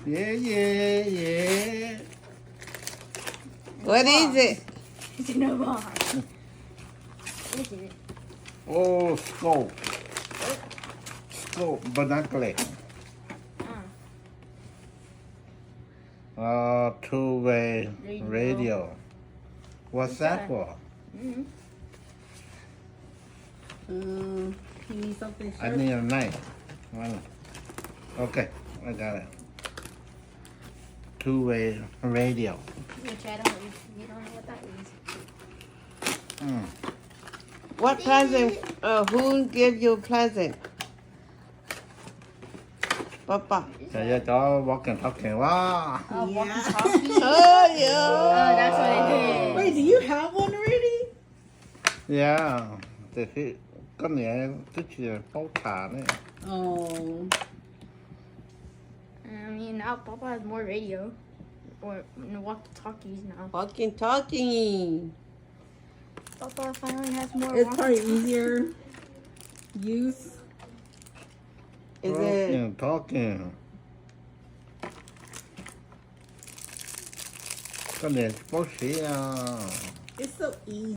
Yeah, yeah, yeah. What is it? It's in a bar. What is it? Oh, scope. Scope, binocular. Two-way radio. What's that for? Mm-hmm. You need something I sharp? need a knife. Okay, I got it. Two-way radio. Which I don't. You don't know what that is. What present? Who gave you present? Papa. Cho chó walking talking. Wow. Oh, Yeah. walkie-talkie. Oh, Oh, yeah. that's what it is. Wait, do you have one already? Yeah. Thì cái này tức là bao thả này. Oh. I mean, now Papa has more radio. Or walkie-talkies now. Walking, talking. Papa finally has more It's probably walkie-talkies. easier use. Is it? Talking. Cái này bác sĩ It's so easy.